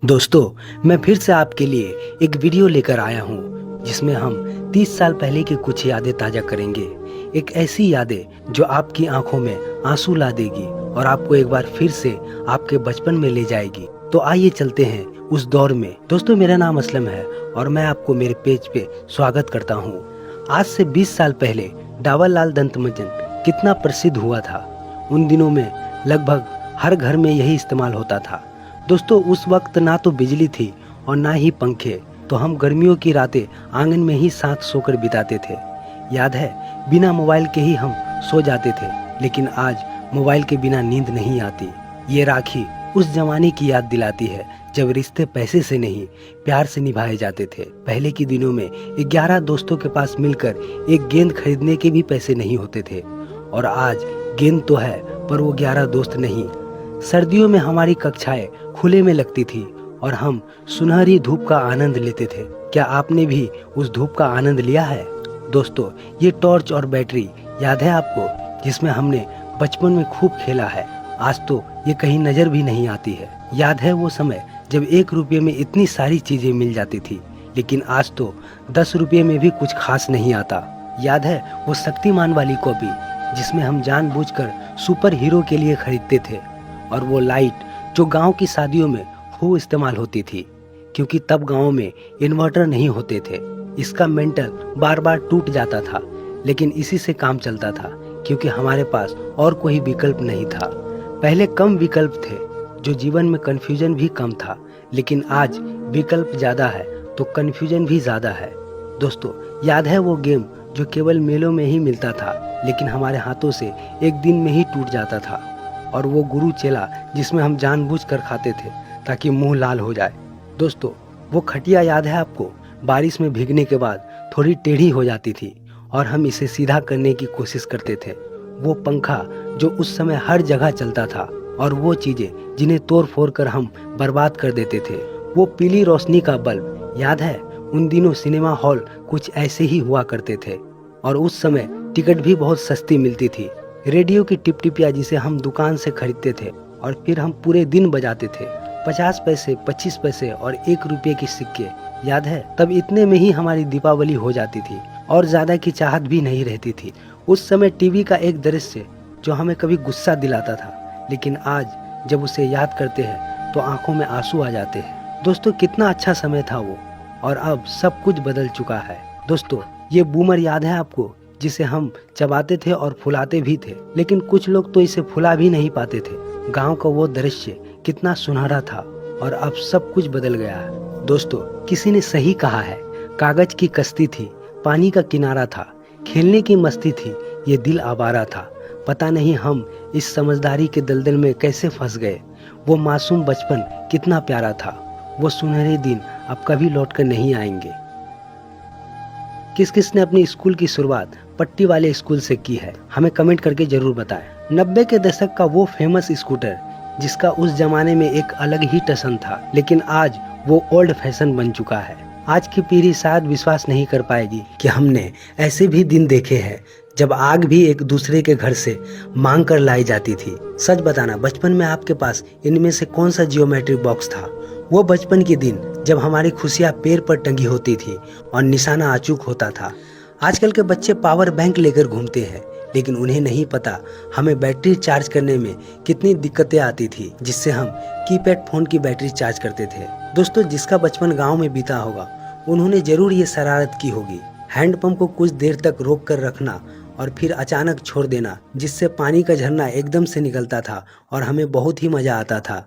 दोस्तों, मैं फिर से आपके लिए एक वीडियो लेकर आया हूँ जिसमें हम 30 साल पहले की कुछ यादें ताज़ा करेंगे। एक ऐसी यादें जो आपकी आंखों में आंसू ला देगी और आपको एक बार फिर से आपके बचपन में ले जाएगी। तो आइए चलते हैं उस दौर में। दोस्तों, मेरा नाम असलम है और मैं आपको मेरे पेज पे स्वागत करता हूँ। आज से 20 साल पहले डाबर लाल दंतमंजन कितना प्रसिद्ध हुआ था। उन दिनों में लगभग हर घर में यही इस्तेमाल होता था। दोस्तों, उस वक्त ना तो बिजली थी और ना ही पंखे, तो हम गर्मियों की रातें आंगन में ही साथ सोकर बिताते थे। याद है, बिना मोबाइल के ही हम सो जाते थे, लेकिन आज मोबाइल के बिना नींद नहीं आती। ये राखी उस जमाने की याद दिलाती है जब रिश्ते पैसे से नहीं प्यार से निभाए जाते थे। पहले के दिनों में 11 दोस्तों के पास मिलकर एक गेंद खरीदने के भी पैसे नहीं होते थे, और आज गेंद तो है पर वो 11 दोस्त नहीं। सर्दियों में हमारी कक्षाएं खुले में लगती थी और हम सुनहरी धूप का आनंद लेते थे। क्या आपने भी उस धूप का आनंद लिया है? दोस्तों, ये टॉर्च और बैटरी याद है आपको, जिसमें हमने बचपन में खूब खेला है। आज तो ये कहीं नजर भी नहीं आती है। याद है वो समय जब 1 रुपये में इतनी सारी चीजें मिल जाती थी, लेकिन आज तो 10 रुपये में भी कुछ खास नहीं आता। याद है वो शक्तिमान वाली कॉपी जिसमें हम जानबूझकर सुपर हीरो के लिए खरीदते थे, और वो लाइट जो गांव की शादियों में खूब इस्तेमाल होती थी, क्योंकि तब गांव में इन्वर्टर नहीं होते थे। इसका मेंटल बार बार टूट जाता था, लेकिन इसी से काम चलता था क्योंकि हमारे पास और कोई विकल्प नहीं था। पहले कम विकल्प थे जो जीवन में कन्फ्यूजन भी कम था, लेकिन आज विकल्प ज़्यादा है तो कन्फ्यूजन भी ज़्यादा है। दोस्तों, याद है वो गेम जो केवल मेलों में ही मिलता था, लेकिन हमारे हाथों से एक दिन में ही टूट जाता था, और वो गुरु चेला जिसमें हम जानबूझकर खाते थे ताकि मुंह लाल हो जाए। दोस्तों, वो खटिया याद है आपको? बारिश में भीगने के बाद थोड़ी टेढ़ी हो जाती थी और हम इसे सीधा करने की कोशिश करते थे। वो पंखा जो उस समय हर जगह चलता था, और वो चीजें जिन्हें तोड़ फोड़ कर हम बर्बाद कर देते थे। वो पीली रोशनी का बल्ब याद है? उन दिनों सिनेमा हॉल कुछ ऐसे ही हुआ करते थे, और उस समय टिकट भी बहुत सस्ती मिलती थी। रेडियो की टिप-टिपिया जिसे हम दुकान से खरीदते थे और फिर हम पूरे दिन बजाते थे। 50 पैसे, 25 पैसे और 1 रुपये की सिक्के याद है? तब इतने में ही हमारी दीपावली हो जाती थी और ज्यादा की चाहत भी नहीं रहती थी। उस समय टीवी का एक दृश्य जो हमें कभी गुस्सा दिलाता था, लेकिन आज जब उसे याद करते हैं तो आंखों में आंसू आ जाते हैं। दोस्तों, कितना अच्छा समय था वो, और अब सब कुछ बदल चुका है। दोस्तों, ये बूमर याद है आपको, जिसे हम चबाते थे और फुलाते भी थे, लेकिन कुछ लोग तो इसे फुला भी नहीं पाते थे। गांव का वो दृश्य कितना सुनहरा था, और अब सब कुछ बदल गया है। दोस्तों, किसी ने सही कहा है, कागज की कश्ती थी, पानी का किनारा था, खेलने की मस्ती थी, ये दिल आवारा था। पता नहीं हम इस समझदारी के दलदल में कैसे फंस गए। वो मासूम बचपन कितना प्यारा था। वो सुनहरे दिन अब कभी लौट कर नहीं आएंगे। किस किस ने अपनी स्कूल की शुरुआत पट्टी वाले स्कूल से की है, हमें कमेंट करके जरूर बताएं। 90 के दशक का वो फेमस स्कूटर जिसका उस जमाने में एक अलग ही टसन था, लेकिन आज वो ओल्ड फैशन बन चुका है। आज की पीढ़ी शायद विश्वास नहीं कर पाएगी कि हमने ऐसे भी दिन देखे हैं जब आग भी एक दूसरे के घर से मांग कर लाई जाती थी। सच बताना, बचपन में आपके पास इनमें से कौन सा जियोमेट्रिक बॉक्स था? वो बचपन के दिन जब हमारी खुशियां पैर पर टंगी होती थी और निशाना अचूक होता था। आजकल के बच्चे पावर बैंक लेकर घूमते हैं, लेकिन उन्हें नहीं पता हमें बैटरी चार्ज करने में कितनी दिक्कतें आती थी, जिससे हम कीपैड फोन की बैटरी चार्ज करते थे। दोस्तों, जिसका बचपन गांव में बीता होगा उन्होंने जरूर ये शरारत की होगी, हैंडपंप को कुछ देर तक रोक कर रखना और फिर अचानक छोड़ देना, जिससे पानी का झरना एकदम से निकलता था और हमें बहुत ही मजा आता था।